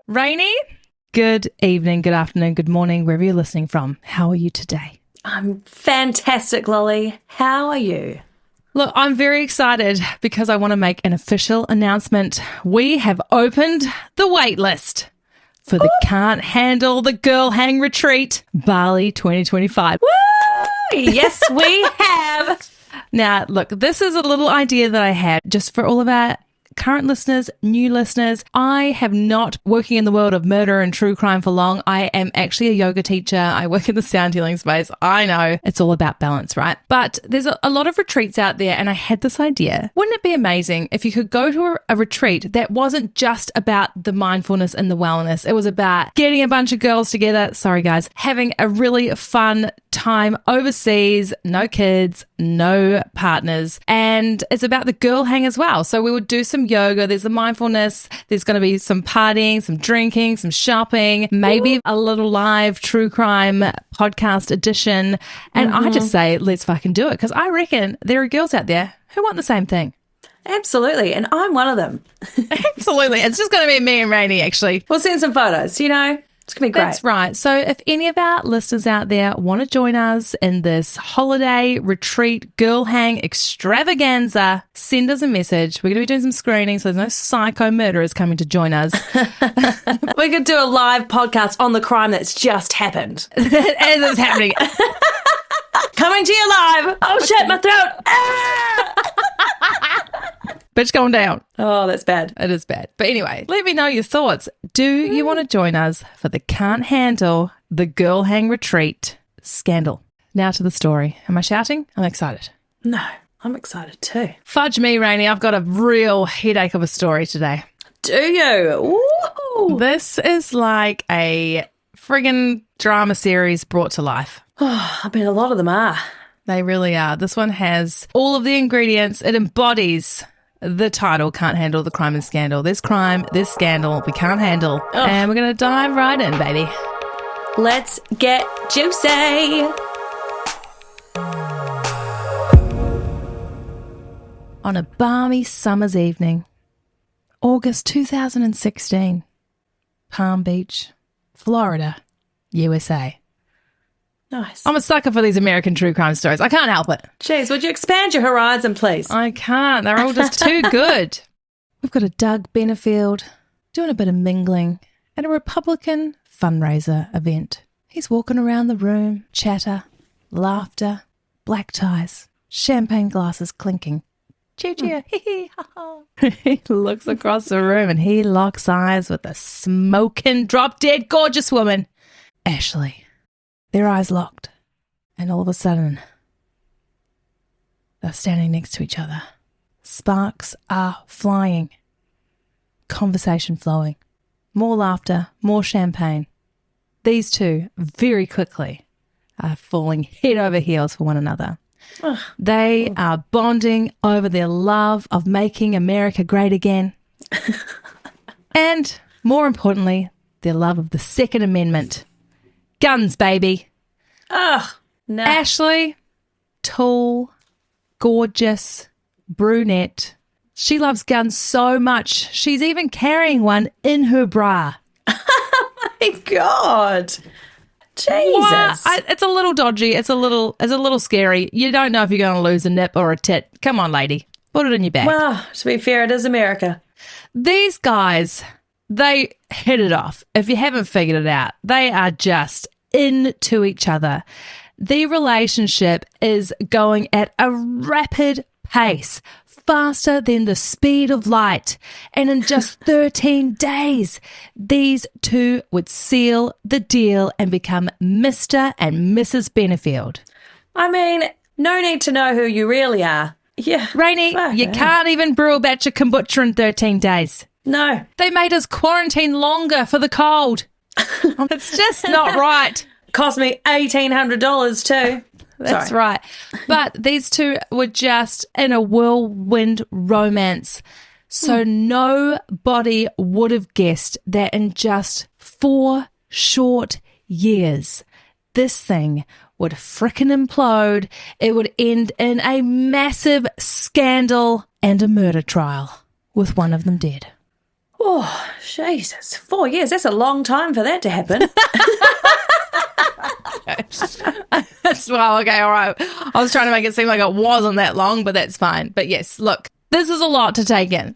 Rainy, good evening, good afternoon, good morning, wherever you're listening from. How are you today? I'm fantastic, Lolly. How are you? Look, I'm very excited because I want to make an official announcement. We have opened the wait list for the Can't Handle the Girl Hang Retreat, Bali 2025. Woo! Yes, we have. Now, look, this is a little idea that I had just for all of our current listeners, new listeners. I have not working in the world of murder and true crime for long. I am actually a yoga teacher. I work in the sound healing space. I know it's all about balance, right? But there's a lot of retreats out there, and I had this idea. Wouldn't it be amazing if you could go to a retreat that wasn't just about the mindfulness and the wellness? It was about getting a bunch of girls together, sorry guys, having a really fun time overseas, no kids, no partners, and it's about the girl hang as well. So we would do some yoga, there's the mindfulness, there's going to be some partying, some drinking, some shopping, maybe a little live true crime podcast edition. And I just say, let's fucking do it, because I reckon there are girls out there who want the same thing. Absolutely, and I'm one of them. Absolutely. It's just going to be me and Rainy, actually. We'll send some photos, It's going to be great. That's right. So if any of our listeners out there want to join us in this holiday retreat girl hang extravaganza, send us a message. We're going to be doing some screening, so there's no psycho murderers coming to join us. We could do a live podcast on the crime that's just happened. As it's happening. Coming to you live. Oh, shit, my throat. Bitch going down. Oh, that's bad. It is bad. But anyway, let me know your thoughts. Do you want to join us for the Can't Handle the Girl Hang Retreat Scandal? Now to the story. Am I shouting? I'm excited. No, I'm excited too. Fudge me, Rainy. I've got a real headache of a story today. Do you? Ooh. This is like a friggin' drama series brought to life. Oh, I bet a lot of them are. They really are. This one has all of the ingredients. It embodies the title, Can't Handle the Crime and Scandal. There's crime, there's scandal, we can't handle. Oh. And we're going to dive right in, baby. Let's get juicy. On a balmy summer's evening, August 2016, Palm Beach, Florida, USA. Nice. I'm a sucker for these American true crime stories. I can't help it. Jeez, would you expand your horizon, please? I can't. They're all just too good. We've got a Doug Benefield doing a bit of mingling at a Republican fundraiser event. He's walking around the room, chatter, laughter, black ties, champagne glasses clinking. Cheer, cheer, hee hee, ha ha. He looks across the room and he locks eyes with a smoking, drop-dead gorgeous woman, Ashley. Their eyes locked, and all of a sudden, they're standing next to each other. Sparks are flying. Conversation flowing. More laughter, more champagne. These two, very quickly, are falling head over heels for one another. They are bonding over their love of making America great again. And, more importantly, their love of the Second Amendment. Guns, baby. Ugh, no. Ashley, tall, gorgeous, brunette. She loves guns so much, she's even carrying one in her bra. Oh my God. Jesus. It's a little dodgy. It's a little scary. You don't know if you're going to lose a nip or a tit. Come on, lady. Put it in your bag. Well, to be fair, it is America. These guys, they hit it off. If you haven't figured it out, they are just into each other. The relationship is going at a rapid pace, faster than the speed of light. And in just 13 days, these two would seal the deal and become Mr. and Mrs. Benefield. I mean, no need to know who you really are. Yeah. Rainy, you can't even brew a batch of kombucha in 13 days. No. They made us quarantine longer for the cold. It's just not right. Cost me $1,800 too. That's right. But these two were just in a whirlwind romance. So nobody would have guessed that in just 4 short years, this thing would frickin' implode. It would end in a massive scandal and a murder trial. with one of them dead. Oh, Jesus. 4 years. That's a long time for that to happen. That's well, okay, all right. I was trying to make it seem like it wasn't that long, but that's fine. But yes, look, this is a lot to take in.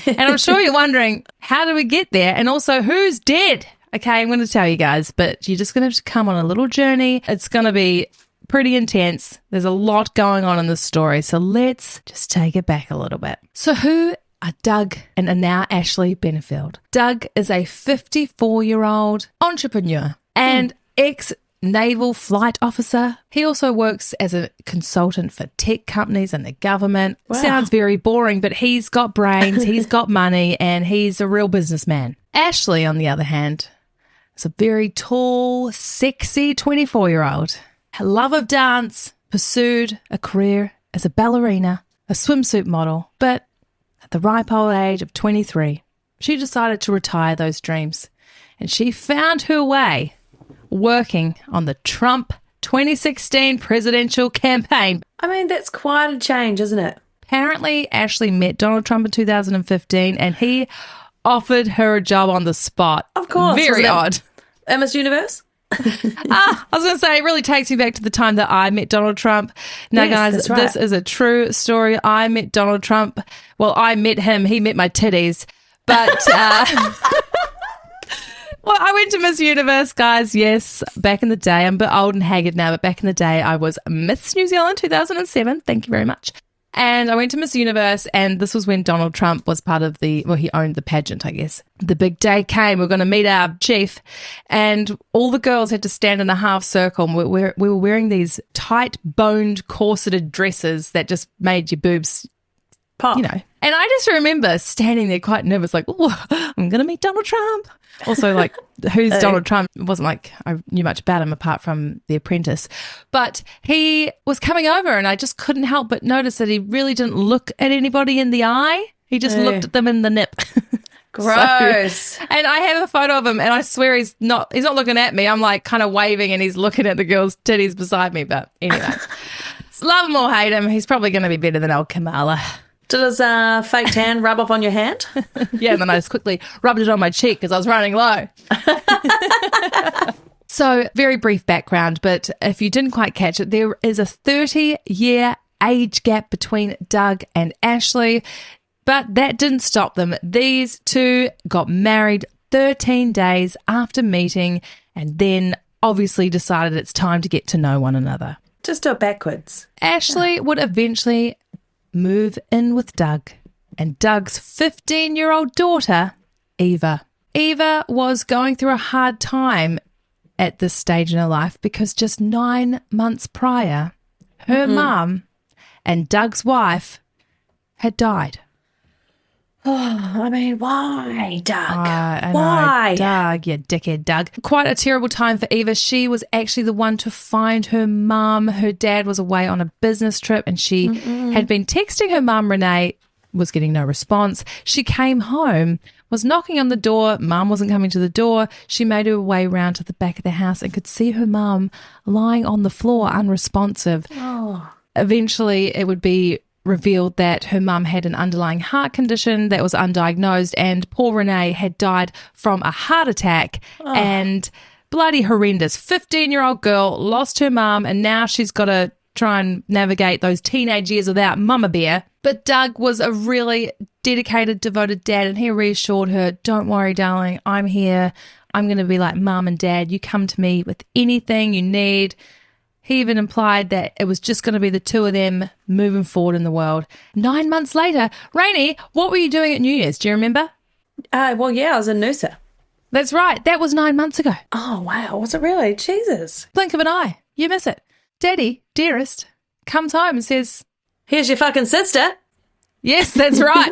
And I'm sure you're wondering, how do we get there? And also, who's dead? Okay, I'm going to tell you guys, but you're just going to have to come on a little journey. It's going to be pretty intense. There's a lot going on in this story. So let's just take it back a little bit. So who are Doug and are now Ashley Benefield? Doug is a 54-year-old entrepreneur and ex-naval flight officer. He also works as a consultant for tech companies and the government. Wow. Sounds very boring, but he's got brains, he's got money, and he's a real businessman. Ashley, on the other hand, is a very tall, sexy 24-year-old. Her love of dance, pursued a career as a ballerina, a swimsuit model, but at the ripe old age of 23, she decided to retire those dreams, and she found her way working on the Trump 2016 presidential campaign. I mean, that's quite a change, isn't it? Apparently, Ashley met Donald Trump in 2015, and he offered her a job on the spot. Of course. Very odd. Miss Universe? I was going to say, it really takes me back to the time that I met Donald Trump. Now, Yes, guys, that's right. this is a true story. I met Donald Trump. Well, I met him. He met my titties. But, well, I went to Miss Universe, guys. Yes, back in the day. I'm a bit old and haggard now, but back in the day, I was Miss New Zealand 2007. Thank you very much. And I went to Miss Universe, and this was when Donald Trump was part of the, well, he owned the pageant, I guess. The big day came. We were going to meet our chief, and all the girls had to stand in a half circle. And we were wearing these tight-boned, corseted dresses that just made your boobs, Pop. you know. And I just remember standing there quite nervous, like, oh, I'm going to meet Donald Trump. Also, like, who's Donald Trump? It wasn't like I knew much about him apart from The Apprentice. But he was coming over, and I just couldn't help but notice that he really didn't look at anybody in the eye. He just looked at them in the nip. Gross. So, and I have a photo of him, and I swear he's not looking at me. I'm like kind of waving, and he's looking at the girl's titties beside me. But anyway, love him or hate him, he's probably going to be better than old Kamala. Did his fake tan rub off on your hand? Yeah, and then I just quickly rubbed it on my cheek because I was running low. So, very brief background, but if you didn't quite catch it, there is a 30-year age gap between Doug and Ashley, but that didn't stop them. These two got married 13 days after meeting, and then obviously decided it's time to get to know one another. Just do it backwards. Ashley would eventually move in with Doug and Doug's 15-year-old daughter, Eva. Eva was going through a hard time at this stage in her life because just 9 months prior, her mum and Doug's wife had died. Oh, I mean, why, Doug? I Why? know, Doug, you dickhead, Doug. Quite a terrible time for Eva. She was actually the one to find her mum. Her dad was away on a business trip, and she had been texting her mum, Renee, was getting no response. She came home, was knocking on the door. Mum wasn't coming to the door. She made her way round to the back of the house and could see her mum lying on the floor, unresponsive. Oh. Eventually, it would be revealed that her mum had an underlying heart condition that was undiagnosed, and poor Renee had died from a heart attack. And bloody horrendous. 15-year-old girl lost her mum, and now she's got to try and navigate those teenage years without Mama Bear. But Doug was a really dedicated, devoted dad, and he reassured her, don't worry, darling, I'm here. I'm going to be like Mum and Dad. You come to me with anything you need. He even implied that it was just going to be the two of them moving forward in the world. 9 months later, Rainey, what were you doing at New Year's? Do you remember? Well, yeah, I was a Noosa. That's right. That was 9 months ago. Oh, wow. Was it really? Jesus. Blink of an eye. You miss it. Daddy, dearest, comes home and says, Here's your fucking sister. yes, that's right.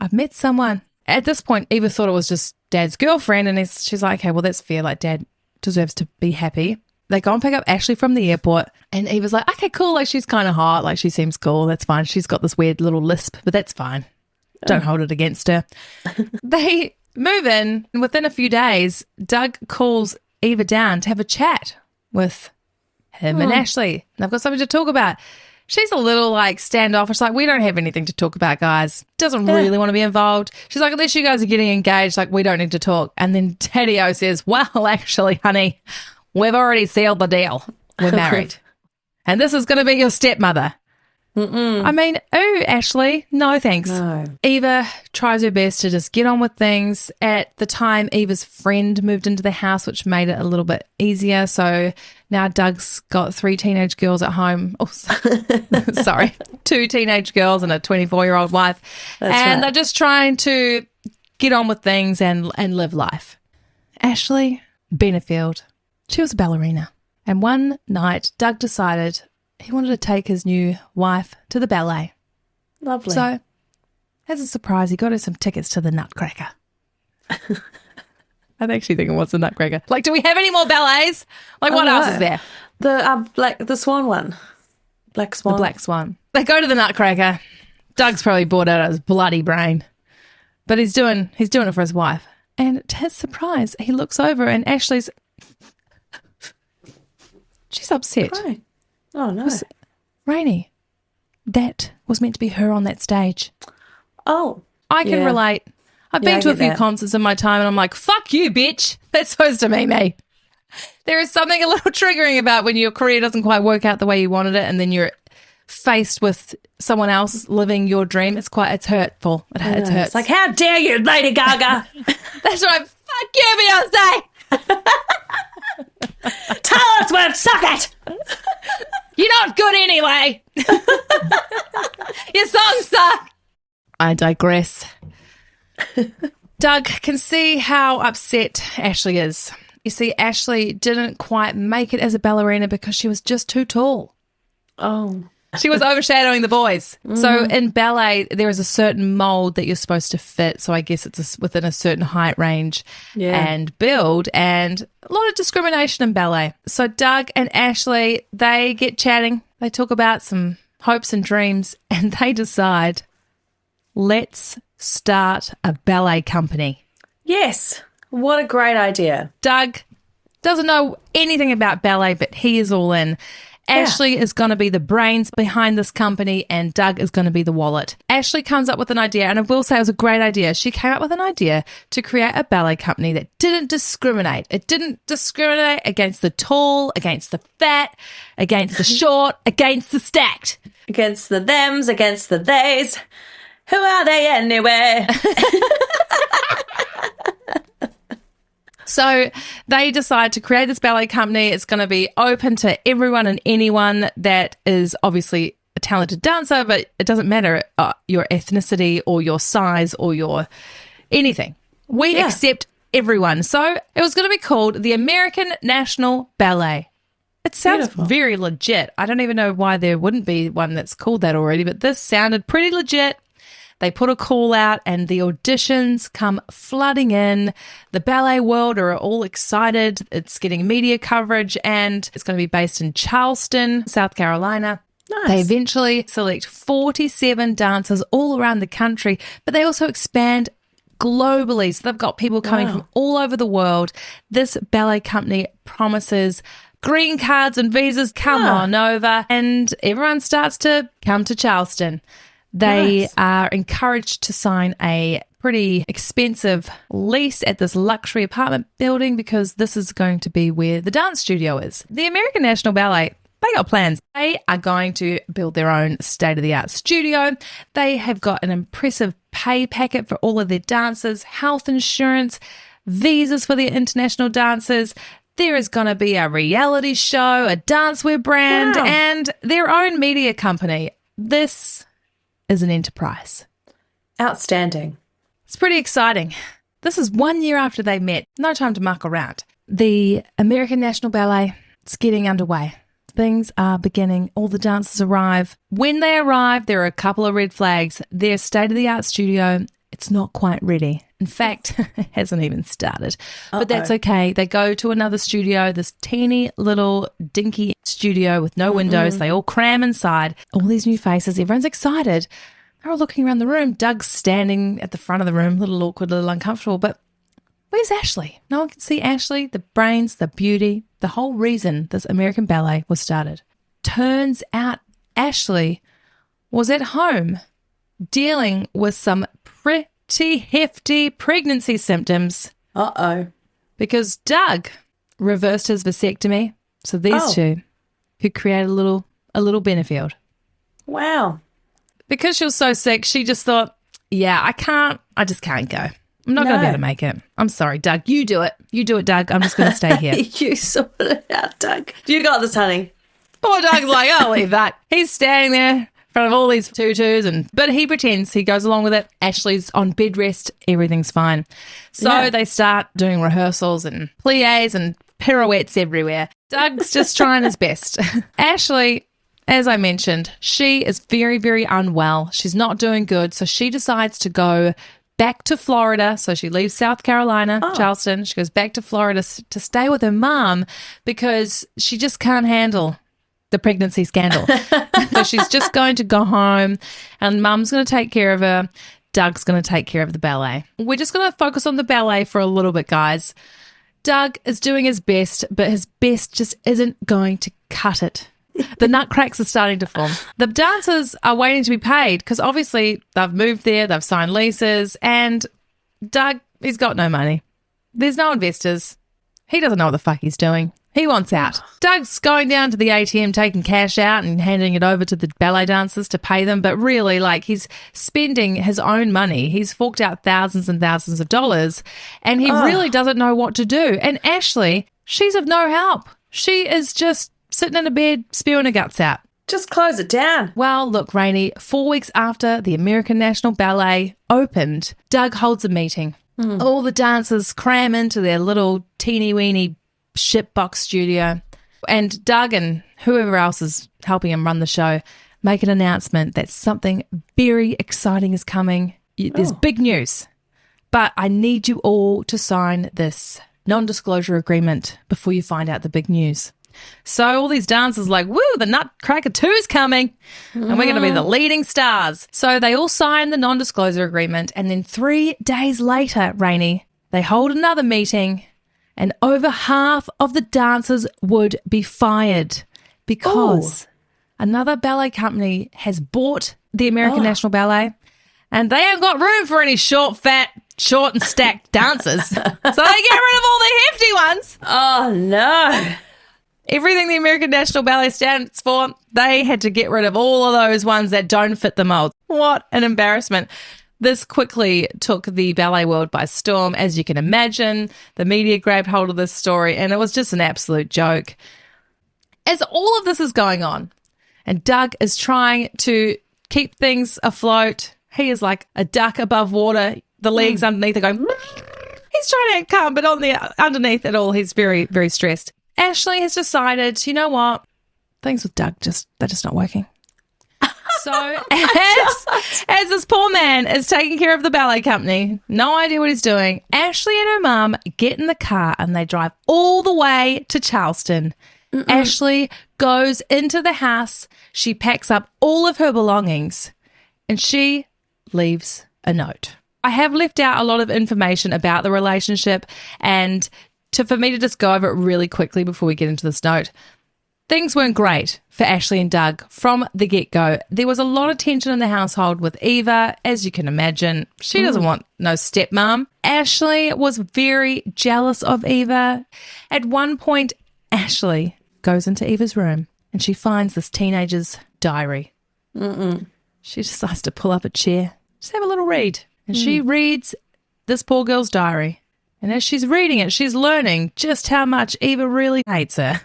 I've met someone. At this point, Eva thought it was just Dad's girlfriend, and she's like, okay, well, that's fair. Like, Dad deserves to be happy. They go and pick up Ashley from the airport, and Eva's like, okay, cool. Like, she's kind of hot. Like, she seems cool. That's fine. She's got this weird little lisp, but that's fine. Don't hold it against her. They move in, and within a few days, Doug calls Eva down to have a chat with him and Ashley. They've got something to talk about. She's a little like standoffish, like, we don't have anything to talk about, guys. Doesn't really want to be involved. She's like, unless you guys are getting engaged, like, we don't need to talk. And then Daddy-O says, well, actually, honey, we've already sealed the deal. We're married. And this is going to be your stepmother. I mean, ooh, Ashley, no thanks. No. Eva tries her best to just get on with things. At the time, Eva's friend moved into the house, which made it a little bit easier. So now Doug's got 3 teenage girls at home. Oh, sorry, 2 teenage girls and a 24-year-old wife. And they're just trying to get on with things and live life. Ashley Benefield, she was a ballerina. And one night, Doug decided he wanted to take his new wife to the ballet. Lovely. So, as a surprise, he got her some tickets to the Nutcracker. I'm actually thinking, what's the Nutcracker? Like, do we have any more ballets? Like, what else is there? The swan one. Black Swan. The Black Swan. They go to the Nutcracker. Doug's probably bored out of his bloody brain. But he's doing it for his wife. And to his surprise, he looks over and Ashley's... She's upset. Right. Oh, no. Rainey, that was meant to be her on that stage. Oh. I can relate. I've been to a few concerts in my time and I'm like, fuck you, bitch. That's supposed to be me. There is something a little triggering about when your career doesn't quite work out the way you wanted it and then you're faced with someone else living your dream. It's hurtful. It hurts. It's like, how dare you, Lady Gaga? That's right. Fuck you, Beyonce. Tell us where to suck it. You're not good anyway. Your songs suck. I digress. Doug can see how upset Ashley is. You see, Ashley didn't quite make it as a ballerina because she was just too tall. Oh. She was overshadowing the boys. So in ballet, there is a certain mold that you're supposed to fit. So I guess it's within a certain height range and build, and a lot of discrimination in ballet. So Doug and Ashley, they get chatting. They talk about some hopes and dreams, and they decide, let's start a ballet company. Yes. What a great idea. Doug doesn't know anything about ballet, but he is all in. Ashley is going to be the brains behind this company and Doug is going to be the wallet. Ashley comes up with an idea, and I will say it was a great idea. She came up with an idea to create a ballet company that didn't discriminate. It didn't discriminate against the tall, against the fat, against the short, against the stacked. Against the thems, against the theys. Who are they anyway? So they decide to create this ballet company. It's going to be open to everyone and anyone that is obviously a talented dancer, but it doesn't matter your ethnicity or your size or your anything. We accept everyone. So it was going to be called the American National Ballet. It sounds very legit. I don't even know why there wouldn't be one that's called that already, but this sounded pretty legit. They put a call out and the auditions come flooding in. The ballet world are all excited. It's getting media coverage and it's going to be based in Charleston, South Carolina. Nice. They eventually select 47 dancers all around the country, but they also expand globally. So they've got people coming from all over the world. This ballet company promises green cards and visas. Come on over. And everyone starts to come to Charleston. They are encouraged to sign a pretty expensive lease at this luxury apartment building because this is going to be where the dance studio is. The American National Ballet, they got plans. They are going to build their own state-of-the-art studio. They have got an impressive pay packet for all of their dancers, health insurance, visas for their international dancers. There is going to be a reality show, a dancewear brand, and their own media company. This is an enterprise. Outstanding. It's pretty exciting. This is 1 year after they met. No time to muck around. The American National Ballet, it's getting underway. Things are beginning. All the dancers arrive. When they arrive, there are a couple of red flags. Their state-of-the-art studio, it's not quite ready. In fact, it hasn't even started. But that's okay. They go to another studio, this teeny little dinky studio with no windows. They all cram inside. All these new faces. Everyone's excited. They're all looking around the room. Doug's standing at the front of the room, a little awkward, a little uncomfortable. But where's Ashley? No one can see Ashley, the brains, the beauty, the whole reason this American ballet was started. Turns out Ashley was at home dealing with some pretty hefty pregnancy symptoms. Uh-oh. Because Doug reversed his vasectomy. So these two who created a little Benefield. Wow. Because she was so sick, she just thought, yeah, I just can't go. I'm not going to be able to make it. I'm sorry, Doug. You do it. You do it, Doug. I'm just going to stay here. You sort it out, Doug. You got this, honey. Poor Doug's like, I'll leave that. He's standing there in front of all these tutus, but he pretends, he goes along with it. Ashley's on bed rest. Everything's fine. So they start doing rehearsals and pliés and pirouettes everywhere. Doug's just trying his best. Ashley, as I mentioned, she is very, very unwell. She's not doing good. So she decides to go back to Florida. So she leaves South Carolina, Charleston. She goes back to Florida to stay with her mom because she just can't handle the pregnancy scandal. So she's just going to go home and mom's going to take care of her. Doug's going to take care of the ballet. We're just going to focus on the ballet for a little bit, guys. Doug is doing his best, but his best just isn't going to cut it. The nut cracks are starting to form. The dancers are waiting to be paid because obviously they've moved there, they've signed leases, and Doug, he's got no money. There's no investors. He doesn't know what the fuck he's doing. He wants out. Doug's going down to the ATM, taking cash out and handing it over to the ballet dancers to pay them, but really, like, he's spending his own money. He's forked out thousands and thousands of dollars, and he really doesn't know what to do. And Ashley, she's of no help. She is just sitting in a bed, spewing her guts out. Just close it down. Well, look, Rainey, 4 weeks after the American National Ballet opened, Doug holds a meeting. All the dancers cram into their little teeny-weeny shipbox studio, and Doug and whoever else is helping him run the show make an announcement that something very exciting is coming. There's big news, but I need you all to sign this non-disclosure agreement before you find out the big news. So all these dancers like, woo, the Nutcracker 2 is coming and we're going to be the leading stars. So they all sign the non-disclosure agreement, and then 3 days later, Rainey, they hold another meeting, and over half of the dancers would be fired because another ballet company has bought the American National Ballet, and they ain't got room for any short and stacked dancers. So they get rid of all the hefty ones. Oh, no. Everything the American National Ballet stands for, they had to get rid of all of those ones that don't fit the mold. What an embarrassment. This quickly took the ballet world by storm, as you can imagine. The media grabbed hold of this story, and it was just an absolute joke. As all of this is going on, and Doug is trying to keep things afloat, he is like a duck above water. The legs underneath are going, he's trying to act calm, but underneath it all, he's very, very stressed. Ashley has decided, you know what? Things with Doug, they're just not working. So as this poor man is taking care of the ballet company, no idea what he's doing, Ashley and her mum get in the car and they drive all the way to Charleston. Ashley goes into the house, she packs up all of her belongings, and she leaves a note. I have left out a lot of information about the relationship, and for me to just go over it really quickly before we get into this note. Things weren't great for Ashley and Doug from the get-go. There was a lot of tension in the household with Eva, as you can imagine. She doesn't want no stepmom. Ashley was very jealous of Eva. At one point, Ashley goes into Eva's room and she finds this teenager's diary. She decides to pull up a chair, just have a little read. And she reads this poor girl's diary. And as she's reading it, she's learning just how much Eva really hates her.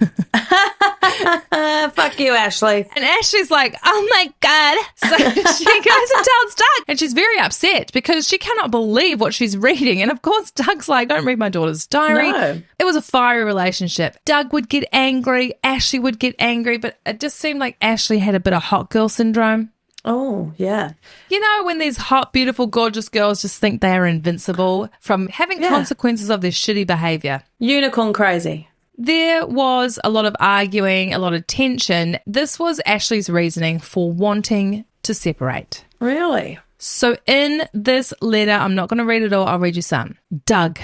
Fuck you, Ashley. And Ashley's like, oh my God. So she goes and tells Doug. And she's very upset because she cannot believe what she's reading. And of course, Doug's like, don't read my daughter's diary. No. It was a fiery relationship. Doug would get angry. Ashley would get angry. But it just seemed like Ashley had a bit of hot girl syndrome. Oh, yeah. You know, when these hot, beautiful, gorgeous girls just think they are invincible from having consequences of their shitty behaviour. Unicorn crazy. There was a lot of arguing, a lot of tension. This was Ashley's reasoning for wanting to separate. Really? So in this letter, I'm not going to read it all, I'll read you some. Doug,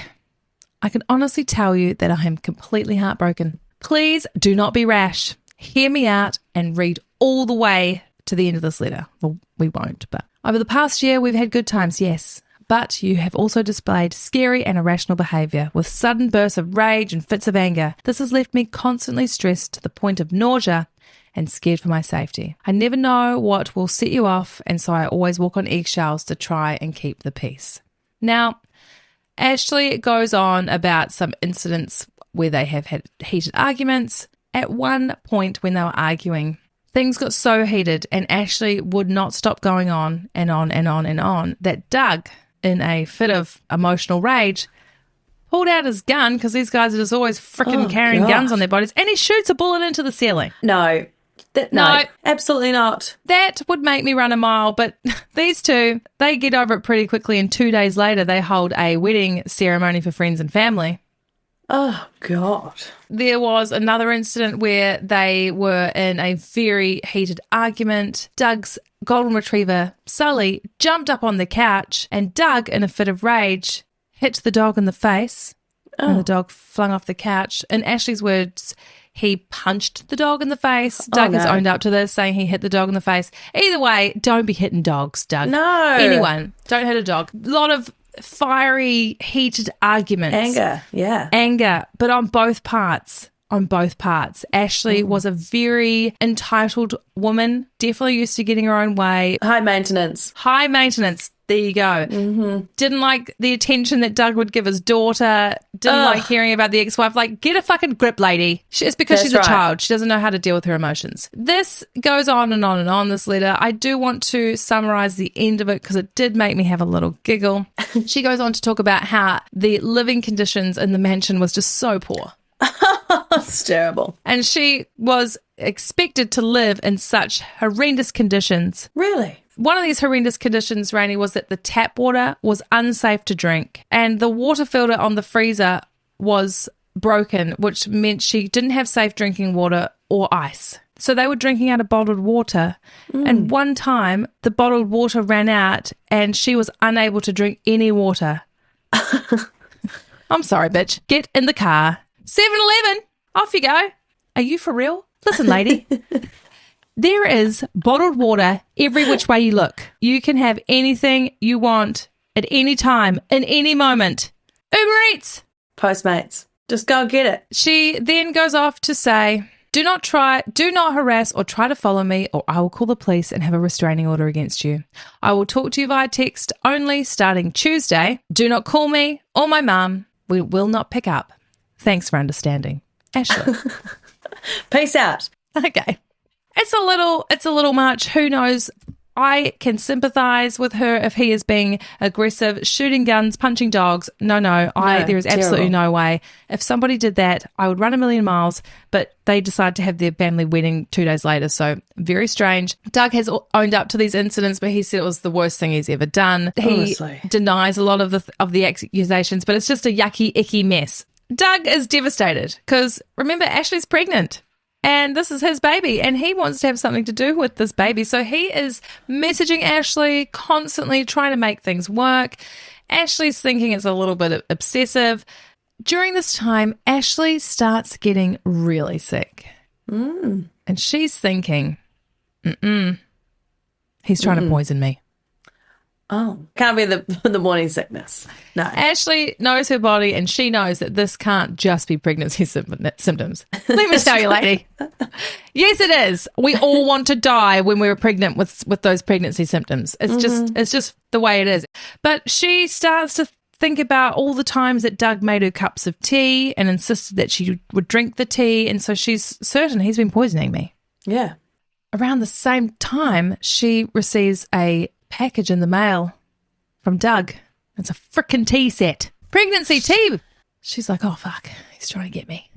I can honestly tell you that I am completely heartbroken. Please do not be rash. Hear me out and read all the way to the end of this letter. Well, we won't, but over the past year, we've had good times, yes. But you have also displayed scary and irrational behaviour with sudden bursts of rage and fits of anger. This has left me constantly stressed to the point of nausea and scared for my safety. I never know what will set you off, and so I always walk on eggshells to try and keep the peace. Now, Ashley goes on about some incidents where they have had heated arguments. At one point when they were arguing, things got so heated and Ashley would not stop going on and on and on and on that Doug, in a fit of emotional rage, pulled out his gun, because these guys are just always freaking carrying guns on their bodies, and he shoots a bullet into the ceiling. No. No, absolutely not. That would make me run a mile, but these two, they get over it pretty quickly, and 2 days later they hold a wedding ceremony for friends and family. Oh, God. There was another incident where they were in a very heated argument. Doug's golden retriever, Sully, jumped up on the couch, and Doug, in a fit of rage, hit the dog in the face, and the dog flung off the couch. In Ashley's words, he punched the dog in the face. Doug has owned up to this, saying he hit the dog in the face. Either way, don't be hitting dogs, Doug. No. Anyone, don't hit a dog. A lot of fiery, heated arguments. Anger, but on both parts. Ashley was a very entitled woman, definitely used to getting her own way. High maintenance. There you go. Mm-hmm. Didn't like the attention that Doug would give his daughter. Didn't like hearing about the ex-wife. Like, get a fucking grip, lady. It's because she's a child. She doesn't know how to deal with her emotions. This goes on and on and on, this letter. I do want to summarize the end of it because it did make me have a little giggle. She goes on to talk about how the living conditions in the mansion was just so poor. It's terrible. And she was expected to live in such horrendous conditions. Really? One of these horrendous conditions, Rainey, was that the tap water was unsafe to drink, and the water filter on the freezer was broken, which meant she didn't have safe drinking water or ice. So they were drinking out of bottled water. And one time the bottled water ran out and she was unable to drink any water. I'm sorry, bitch. Get in the car. 7-Eleven, off you go. Are you for real? Listen, lady. There is bottled water every which way you look. You can have anything you want at any time, in any moment. Uber Eats. Postmates. Just go and get it. She then goes off to say, do not harass or try to follow me, or I will call the police and have a restraining order against you. I will talk to you via text only starting Tuesday. Do not call me or my mum. We will not pick up. Thanks for understanding. Ashley. Peace out. Okay. It's a little much. Who knows? I can sympathise with her if he is being aggressive, shooting guns, punching dogs. No, there is absolutely no way. If somebody did that, I would run a million miles, but they decide to have their family wedding 2 days later, so very strange. Doug has owned up to these incidents, but he said it was the worst thing he's ever done. Honestly. He denies a lot of the accusations, but it's just a yucky, icky mess. Doug is devastated because, remember, Ashley's pregnant. And this is his baby, and he wants to have something to do with this baby. So he is messaging Ashley, constantly trying to make things work. Ashley's thinking it's a little bit obsessive. During this time, Ashley starts getting really sick. And she's thinking, he's trying to poison me. Oh, can't be the morning sickness. No. Ashley knows her body, and she knows that this can't just be pregnancy symptoms. Let me tell you, lady. Yes, it is. We all want to die when we're pregnant with those pregnancy symptoms. It's just the way it is. But she starts to think about all the times that Doug made her cups of tea and insisted that she would drink the tea, and so she's certain he's been poisoning me. Yeah. Around the same time, she receives a package in the mail from Doug. It's a frickin' tea set. Pregnancy tea. She's like, oh, fuck. He's trying to get me.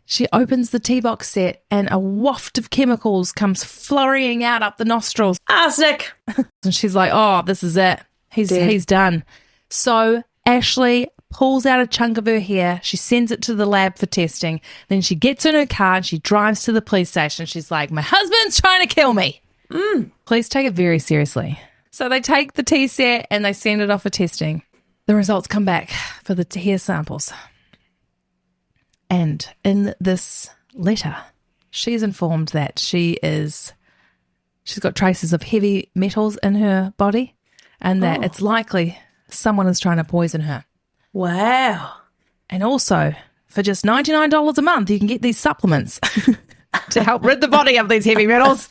She opens the tea box set and a waft of chemicals comes flurrying out up the nostrils. Arsenic. And she's like, oh, this is it. He's done. So Ashley pulls out a chunk of her hair. She sends it to the lab for testing. Then she gets in her car and she drives to the police station. She's like, my husband's trying to kill me. Please take it very seriously. So they take the tea set and they send it off for testing. The results come back for the hair samples. And in this letter, she's informed that she's got traces of heavy metals in her body and that it's likely someone is trying to poison her. Wow. And also, for just $99 a month, you can get these supplements to help rid the body of these heavy metals.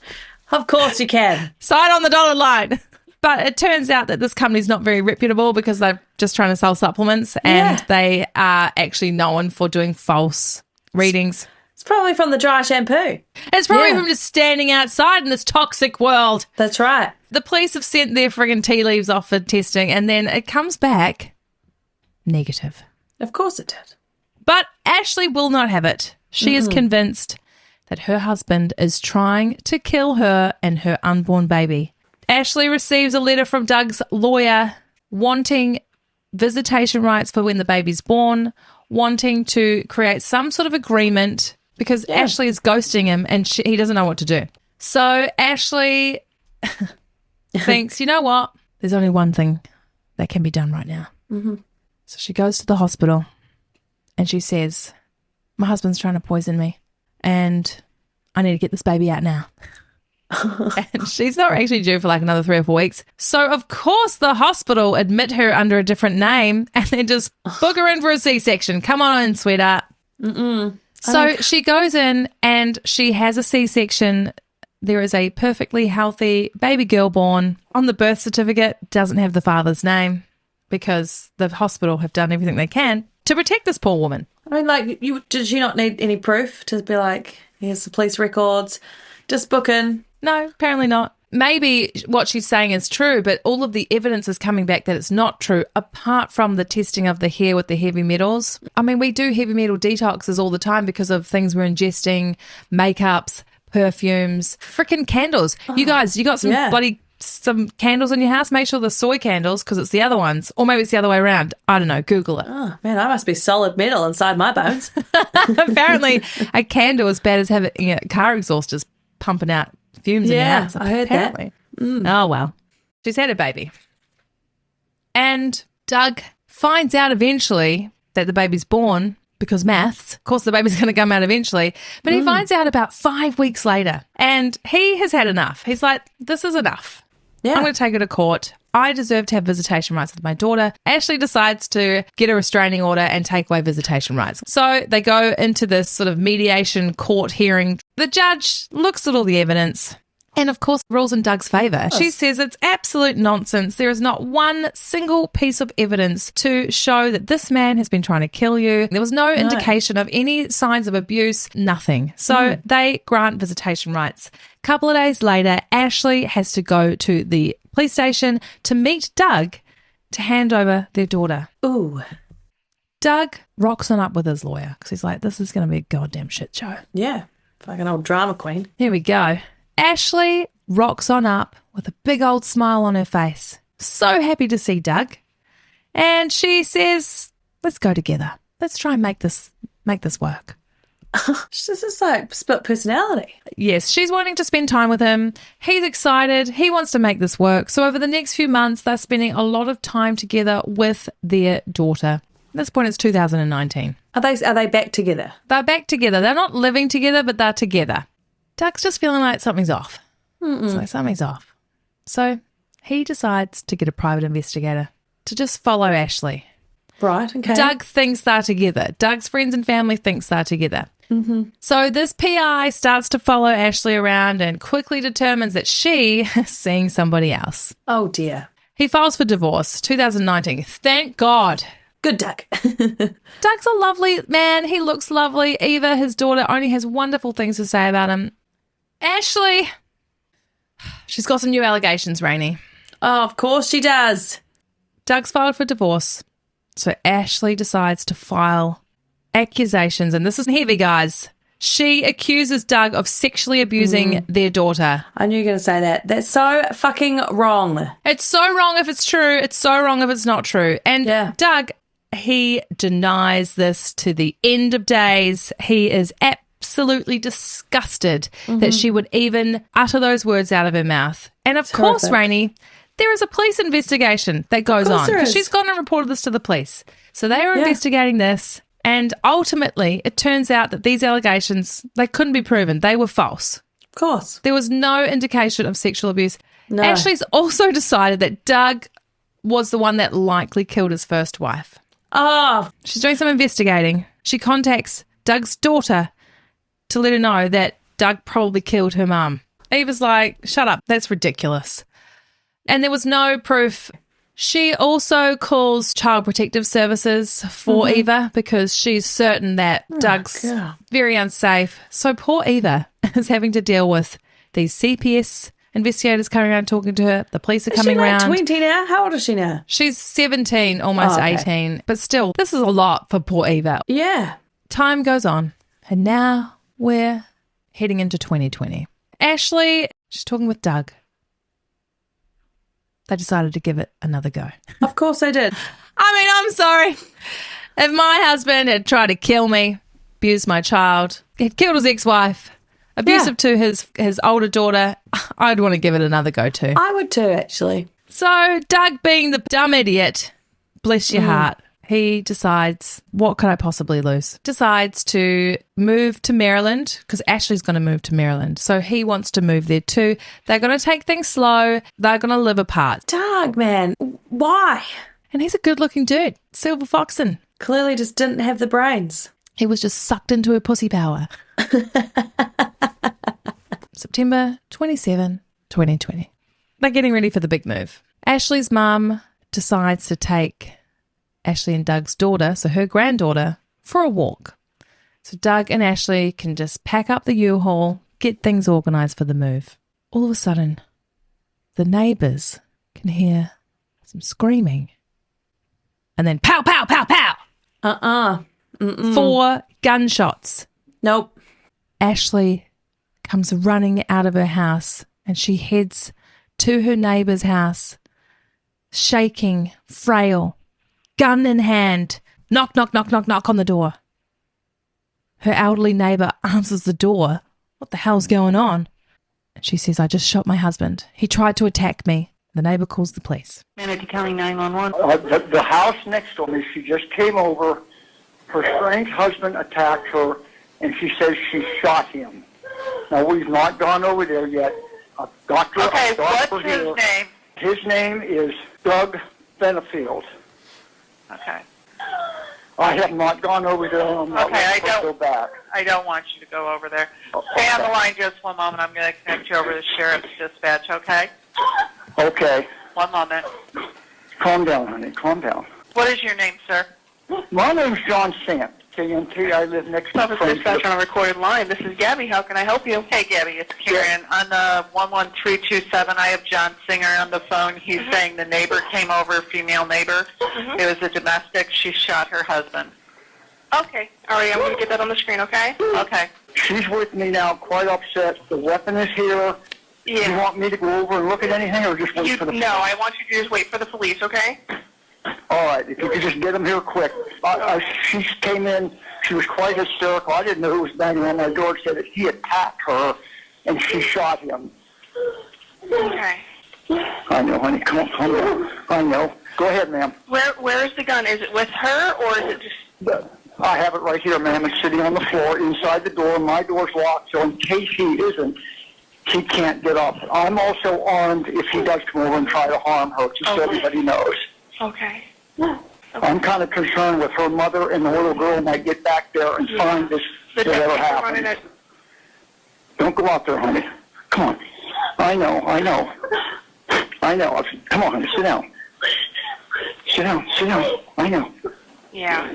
Of course you can. Sign on the dotted line. But it turns out that this company's not very reputable because they're just trying to sell supplements and they are actually known for doing false readings. It's probably from the dry shampoo. It's probably from just standing outside in this toxic world. That's right. The police have sent their friggin' tea leaves off for testing and then it comes back negative. Of course it did. But Ashley will not have it. She is convinced that her husband is trying to kill her and her unborn baby. Ashley receives a letter from Doug's lawyer wanting visitation rights for when the baby's born, wanting to create some sort of agreement because Ashley is ghosting him and he doesn't know what to do. So Ashley thinks, you know what? There's only one thing that can be done right now. Mm-hmm. So she goes to the hospital and she says, my husband's trying to poison me and I need to get this baby out now. And she's not actually due for like another 3 or 4 weeks. So, of course, the hospital admit her under a different name and then just book her in for a C-section. Come on in, sweetheart. So she goes in and she has a C-section. There is a perfectly healthy baby girl born. On the birth certificate, doesn't have the father's name because the hospital have done everything they can to protect this poor woman. I mean, like, did she not need any proof to be like, here's the police records, just book in? No, apparently not. Maybe what she's saying is true, but all of the evidence is coming back that it's not true, apart from the testing of the hair with the heavy metals. I mean, we do heavy metal detoxes all the time because of things we're ingesting, makeups, perfumes, freaking candles. You guys, you got some candles in your house? Make sure they're soy candles because it's the other ones. Or maybe it's the other way around. I don't know. Google it. Oh, man, I must be solid metal inside my bones. Apparently, a candle is bad as having car exhaust just pumping out fumes in your house. I heard that. Oh, well. She's had a baby. And Doug finds out eventually that the baby's born because maths. Of course, the baby's going to come out eventually. But he finds out about 5 weeks later. And he has had enough. He's like, this is enough. Yeah. I'm going to take her to court. I deserve to have visitation rights with my daughter. Ashley decides to get a restraining order and take away visitation rights. So they go into this sort of mediation court hearing. The judge looks at all the evidence and, of course, rules in Doug's favour. She says it's absolute nonsense. There is not one single piece of evidence to show that this man has been trying to kill you. There was no indication of any signs of abuse, nothing. So they grant visitation rights. A couple of days later, Ashley has to go to the police station to meet Doug to hand over their daughter. Ooh. Doug rocks on up with his lawyer because he's like, this is going to be a goddamn shit show. Yeah. Fucking old drama queen. Here we go. Ashley rocks on up with a big old smile on her face. So happy to see Doug. And she says, let's go together. Let's try and make this work. This is like split personality. Yes, she's wanting to spend time with him. He's excited. He wants to make this work. So over the next few months, they're spending a lot of time together with their daughter. At this point, it's 2019. Are they back together? They're back together. They're not living together, but they're together. Doug's just feeling like something's off. So something's off. So he decides to get a private investigator to just follow Ashley. Right, okay. Doug thinks they're together. Doug's friends and family thinks they're together. So this PI starts to follow Ashley around and quickly determines that she is seeing somebody else. Oh, dear. He files for divorce, 2019. Thank God. Good Doug. Doug's a lovely man. He looks lovely. Eva, his daughter, only has wonderful things to say about him. Ashley, she's got some new allegations, Rainey. Oh, of course she does. Doug's filed for divorce. So Ashley decides to file accusations, and this is heavy, guys. She accuses Doug of sexually abusing their daughter. I knew you were going to say that. That's so fucking wrong. It's so wrong if it's true. It's so wrong if it's not true. And Doug, he denies this to the end of days. He is absolutely disgusted that she would even utter those words out of her mouth. And of course, Rainey, there is a police investigation that goes on. Because she's gone and reported this to the police. So they are investigating this. And ultimately, it turns out that these allegations, they couldn't be proven. They were false. Of course. There was no indication of sexual abuse. No. Ashley's also decided that Doug was the one that likely killed his first wife. Oh, She's doing some investigating. She contacts Doug's daughter to let her know that Doug probably killed her mum. Eva's like, shut up, that's ridiculous. And there was no proof. She also calls Child Protective Services for Eva because she's certain that Doug's God. very unsafe. So poor Eva is having to deal with these CPS investigators coming around talking to her. The police are coming Is she like around. 20 now? How old is she now? She's 17, almost Oh, okay. 18. But still, this is a lot for poor Eva. Yeah. Time goes on, and now we're heading into 2020. Ashley, she's talking with Doug. They decided to give it another go. Of course I did. I mean, I'm sorry. If my husband had tried to kill me, abused my child, had killed his ex-wife, abusive to his older daughter, I'd want to give it another go too. I would too, actually. So Doug, being the dumb idiot, bless your heart, he decides, what could I possibly lose? Decides to move to Maryland because Ashley's going to move to Maryland. So he wants to move there too. They're going to take things slow. They're going to live apart. Doug, man. Why? And he's a good-looking dude, silver foxing. Clearly just didn't have the brains. He was just sucked into her pussy power. September 27, 2020. They're getting ready for the big move. Ashley's mum decides to take Ashley and Doug's daughter, so her granddaughter, for a walk. So Doug and Ashley can just pack up the U-Haul, get things organised for the move. All of a sudden, the neighbours can hear some screaming. And then pow, pow, pow, pow! 4 gunshots. Nope. Ashley comes running out of her house and she heads to her neighbour's house, shaking, frail, gun in hand. Knock, knock, knock, knock, knock on the door. Her elderly neighbour answers the door. What the hell's going on? And she says, I just shot my husband. He tried to attack me. The neighbour calls the police. Manatee County 911. The house next to me, she just came over. Her strange husband attacked her, and she says she shot him. Now, we've not gone over there yet. A doctor, Okay, a doctor what's his here. name? His name is Doug Benefield. Okay. I have not gone over there. I'm not Okay, I ready to don't- go back. I don't want you to go over there. Stay on the line just one moment. I'm going to connect you over to the sheriff's dispatch, okay? Okay. One moment. Calm down, honey. Calm down. What is your name, sir? My name's John Sant. KNT. I live next to Office dispatch on a recorded line. This is Gabby. How can I help you? Hey, Gabby, it's Karen. On the 11327, I have John Singer on the phone. He's saying the neighbor came over, female neighbor. It was a domestic. She shot her husband. Okay. All right, I'm going to get that on the screen, okay? Okay. She's with me now, quite upset. The weapon is here. Do you want me to go over and look at anything, or just wait for the... No, I want you to just wait for the police, okay? All right, if you could just get them here quick. She came in, she was quite hysterical. I didn't know who was banging on my door. Said that he attacked her, and she shot him. Okay. I know, honey. Come on, calm down. I know. Go ahead, ma'am. Where is the gun? Is it with her, or is it just... I have it right here, ma'am. It's sitting on the floor inside the door. My door's locked, so in case he isn't, he can't get up. I'm also armed if he does come over and try to harm her, just so everybody knows. Okay. I'm kind of concerned with her mother and the little girl might get back there and find this whatever happened. Don't go out there, honey. Come on. I know. Come on, honey. Sit down. Sit down. I know. Yeah.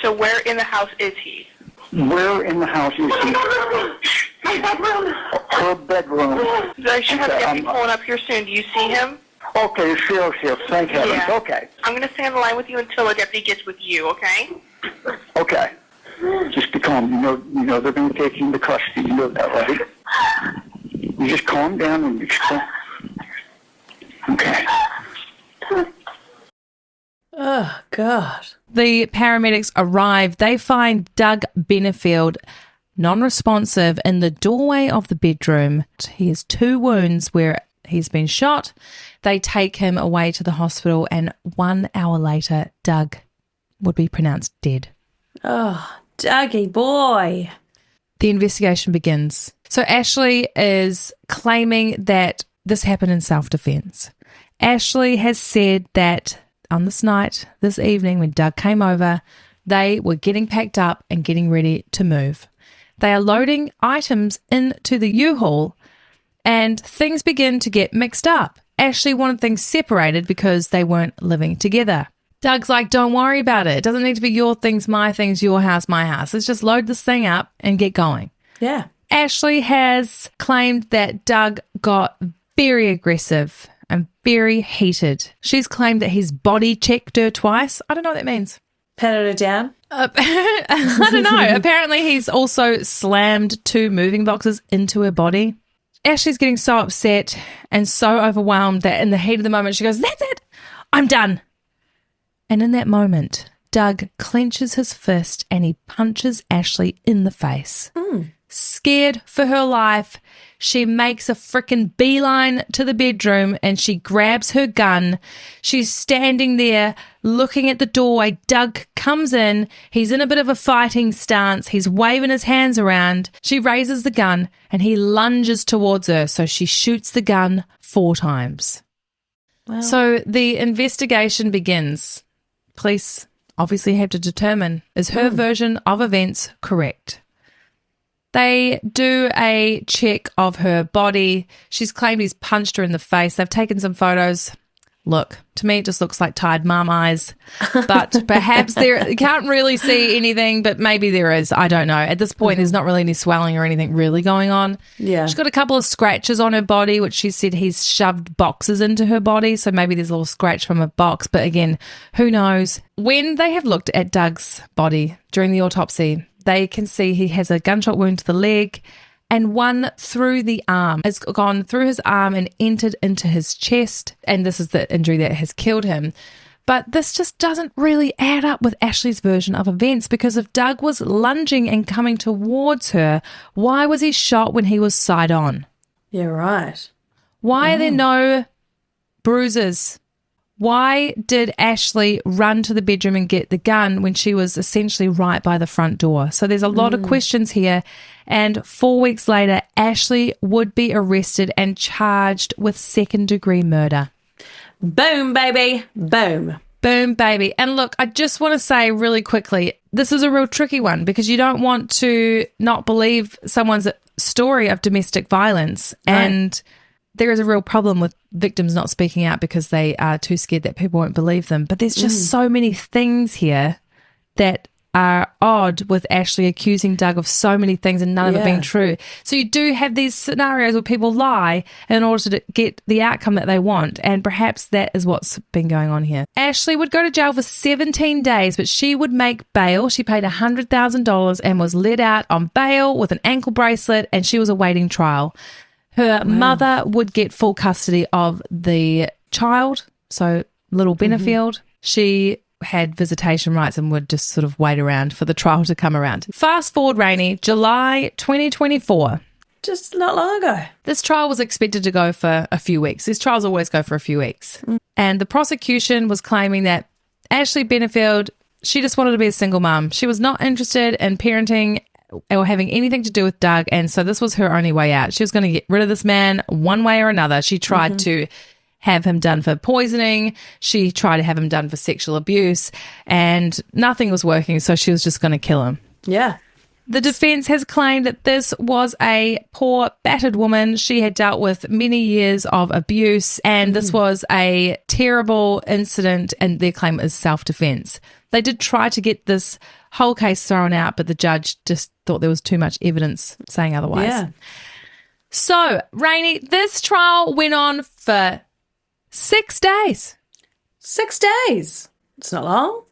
So where in the house is he? Where in the house is he? Her bedroom. I should have Deputy pulling up here soon. Do you see him? Okay, sheriff's here. Thank heavens. Yeah. Okay. I'm going to stay on the line with you until a deputy gets with you, okay? Okay. Just be calm. You know they're going to take you into custody. You know that, right? You just calm down and just calm. Okay. Oh, God. The paramedics arrive. They find Doug Benefield non-responsive in the doorway of the bedroom. He has 2 wounds where he's been shot. They take him away to the hospital, and 1 hour later, Doug would be pronounced dead. Oh, Dougie boy. The investigation begins. So Ashley is claiming that this happened in self-defense. Ashley has said that on this night, this evening, when Doug came over, they were getting packed up and getting ready to move. They are loading items into the U-Haul, and things begin to get mixed up. Ashley wanted things separated because they weren't living together. Doug's like, don't worry about it. It doesn't need to be your things, your house, my house. Let's just load this thing up and get going. Yeah. Ashley has claimed that Doug got very aggressive and very heated. She's claimed that he's body checked her twice. I don't know what that means. Patted her down. I don't know. Apparently he's also slammed 2 moving boxes into her body. Ashley's getting so upset and so overwhelmed that in the heat of the moment she goes, that's it, I'm done. And in that moment, Doug clenches his fist and he punches Ashley in the face. Scared for her life, she makes a frickin' beeline to the bedroom and she grabs her gun. She's standing there looking at the doorway. Doug comes in. He's in a bit of a fighting stance. He's waving his hands around. She raises the gun and he lunges towards her. So she shoots the gun 4 times. Wow. So the investigation begins. Police obviously have to determine, is her version of events correct? They do a check of her body. She's claimed he's punched her in the face. They've taken some photos. Look, to me, it just looks like tired mum eyes. But perhaps you can't really see anything, but maybe there is. I don't know. At this point, there's not really any swelling or anything really going on. Yeah. She's got a couple of scratches on her body, which she said he's shoved boxes into her body. So maybe there's a little scratch from a box. But again, who knows? When they have looked at Doug's body during the autopsy, they can see he has a gunshot wound to the leg and one through the arm. It's gone through his arm and entered into his chest, and this is the injury that has killed him. But this just doesn't really add up with Ashley's version of events, because if Doug was lunging and coming towards her, why was he shot when he was side on? Yeah, right. Why are there no bruises? Why did Ashley run to the bedroom and get the gun when she was essentially right by the front door? So there's a lot of questions here. And 4 weeks later, Ashley would be arrested and charged with second-degree murder. Boom, baby. Boom. Boom, baby. And look, I just want to say really quickly, this is a real tricky one because you don't want to not believe someone's story of domestic violence. Right. And there is a real problem with victims not speaking out because they are too scared that people won't believe them. But there's just so many things here that are odd with Ashley accusing Doug of so many things and none of it being true. So you do have these scenarios where people lie in order to get the outcome that they want, and perhaps that is what's been going on here. Ashley would go to jail for 17 days, but she would make bail. She paid $100,000 and was let out on bail with an ankle bracelet, and she was awaiting trial. Her mother would get full custody of the child, so little Benefield. She had visitation rights and would just sort of wait around for the trial to come around. Fast forward, Rainey, July 2024. Just not long ago. This trial was expected to go for a few weeks. These trials always go for a few weeks. And the prosecution was claiming that Ashley Benefield, she just wanted to be a single mum. She was not interested in parenting or having anything to do with Doug, and so this was her only way out. She was going to get rid of this man one way or another. She tried to have him done for poisoning. She tried to have him done for sexual abuse, and nothing was working, so she was just going to kill him. Yeah. The defense has claimed that this was a poor, battered woman. She had dealt with many years of abuse, and this was a terrible incident, and their claim is self-defense. They did try to get this whole case thrown out, but the judge just thought there was too much evidence saying otherwise. Yeah. So, Rainey, this trial went on for 6 days. 6 days. It's not long.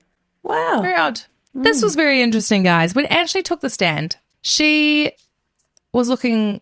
Wow. Very odd. This was very interesting, guys. When Ashley took the stand, she was looking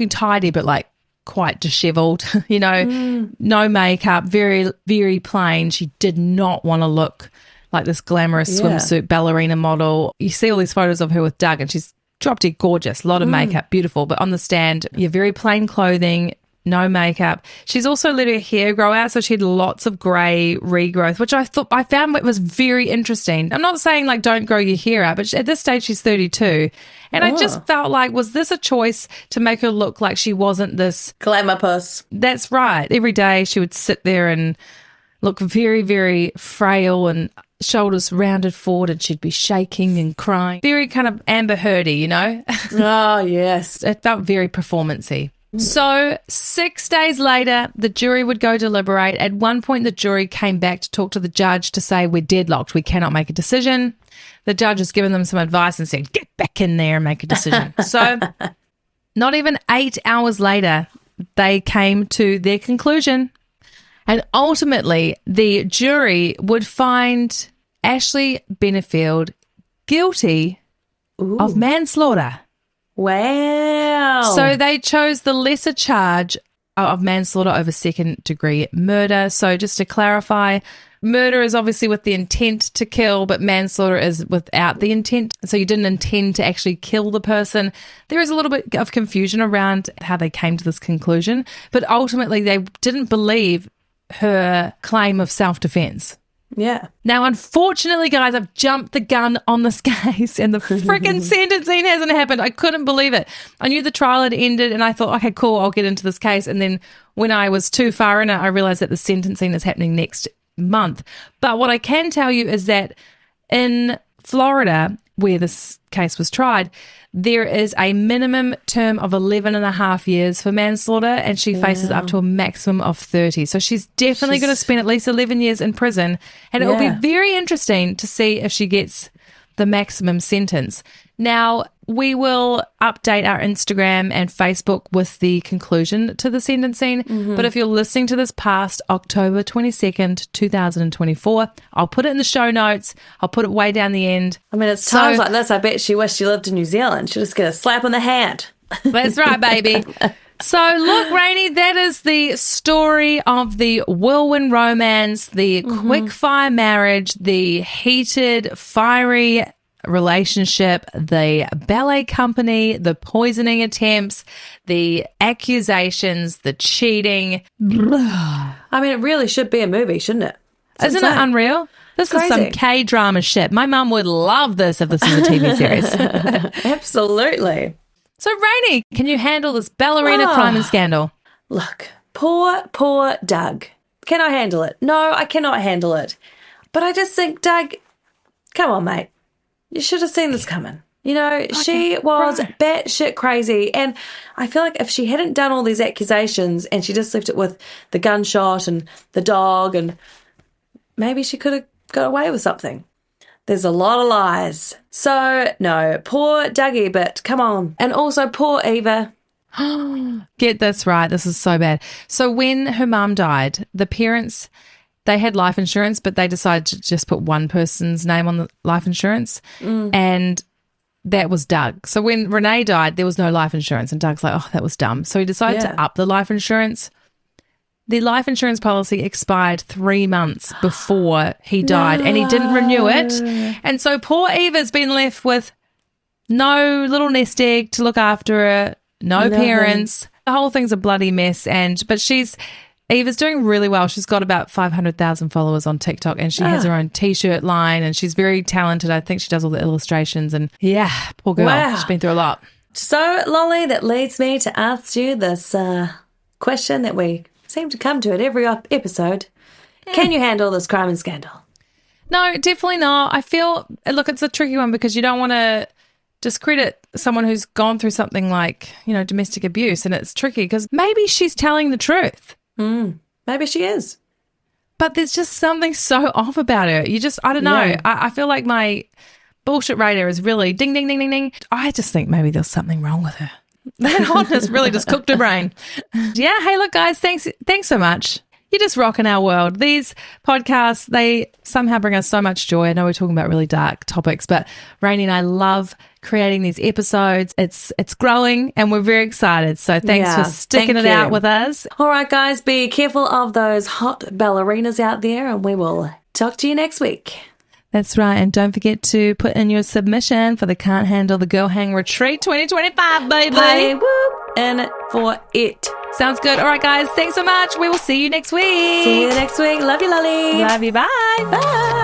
tidy, but like quite disheveled, no makeup, very, very plain. She did not want to look like this glamorous swimsuit ballerina model. You see all these photos of her with Doug and she's drop dead gorgeous, a lot of makeup, beautiful. But on the stand, very plain clothing, no makeup. She's also let her hair grow out, so she had lots of grey regrowth, which I found it was very interesting. I'm not saying like don't grow your hair out, but at this stage she's 32. And I just felt like, was this a choice to make her look like she wasn't this glamour puss? That's right. Every day she would sit there and look very, very frail and shoulders rounded forward, and she'd be shaking and crying. Very kind of Amber Heardy, you know? Oh, yes. It felt very performance-y. So 6 days later, the jury would go deliberate. At one point, the jury came back to talk to the judge to say, we're deadlocked. We cannot make a decision. The judge has given them some advice and said, get back in there and make a decision. So not even 8 hours later, they came to their conclusion. And ultimately, the jury would find Ashley Benefield guilty of manslaughter. Wow. So they chose the lesser charge of manslaughter over second-degree murder. So just to clarify, murder is obviously with the intent to kill, but manslaughter is without the intent. So you didn't intend to actually kill the person. There is a little bit of confusion around how they came to this conclusion, but ultimately they didn't believe her claim of self-defense. Yeah. Now, unfortunately, guys, I've jumped the gun on this case and the freaking sentencing hasn't happened. I couldn't believe it. I knew the trial had ended and I thought, okay, cool, I'll get into this case. And then when I was too far in it, I realized that the sentencing is happening next month. But what I can tell you is that in Florida, where this case was tried, there is a minimum term of 11 and a half years for manslaughter, and she faces up to a maximum of 30. So she's definitely going to spend at least 11 years in prison, and it will be very interesting to see if she gets the maximum sentence. Now, we will update our Instagram and Facebook with the conclusion to the sentencing. But if you're listening to this past October 22nd, 2024, I'll put it in the show notes. I'll put it way down the end. I mean, it's times like this, I bet she wished she lived in New Zealand. She'll just get a slap on the hand. That's right, baby. So, look, Rainey, that is the story of the whirlwind romance, the quick-fire marriage, the heated, fiery relationship, the ballet company, the poisoning attempts, the accusations, the cheating. I mean, it really should be a movie, shouldn't it? Isn't it unreal? This is some K-drama shit. My mum would love this if this was a TV series. Absolutely. So, Rainey, can you handle this ballerina crime and scandal? Look, poor Doug. Can I handle it? No, I cannot handle it. But I just think, Doug, come on, mate. You should have seen this coming. You know, she was batshit crazy. And I feel like if she hadn't done all these accusations and she just left it with the gunshot and the dog, and maybe she could have got away with something. There's a lot of lies. So, no, poor Dougie, but come on. And also poor Eva. Get this right. This is so bad. So when her mum died, the parents, they had life insurance, but they decided to just put one person's name on the life insurance, and that was Doug. So when Renee died, there was no life insurance, and Doug's like, oh, that was dumb. So he decided to up the life insurance. The life insurance policy expired 3 months before he died, and he didn't renew it. And so poor Eva's been left with no little nest egg to look after her, no parents. The whole thing's a bloody mess, but Eva's doing really well. She's got about 500,000 followers on TikTok, and she has her own T-shirt line, and she's very talented. I think she does all the illustrations, and poor girl. Wow. She's been through a lot. So, Lolly, that leads me to ask you this question that we seem to come to at every episode. Can you handle this crime and scandal? No, definitely not. I feel, look, it's a tricky one because you don't want to discredit someone who's gone through something like, domestic abuse, and it's tricky because maybe she's telling the truth. Maybe she is. But there's just something so off about her. I don't know. Yeah. I feel like my bullshit radar is really ding, ding, ding, ding, ding. I just think maybe there's something wrong with her. That hotness really just cooked her brain. Yeah, hey, look, guys, thanks so much. You're just rocking our world. These podcasts, they somehow bring us so much joy. I know we're talking about really dark topics, but Rainey and I love creating these episodes. It's growing, and we're very excited. So thanks for sticking it out with us. All right, guys, be careful of those hot ballerinas out there, and we will talk to you next week. That's right. And don't forget to put in your submission for the Can't Handle the Girl Hang Retreat 2025, baby. Bye. Whoop. in for it. Sounds good. All right, guys. Thanks so much. We will see you next week. See you next week. Love you, Lolly. Love you. Bye. Bye.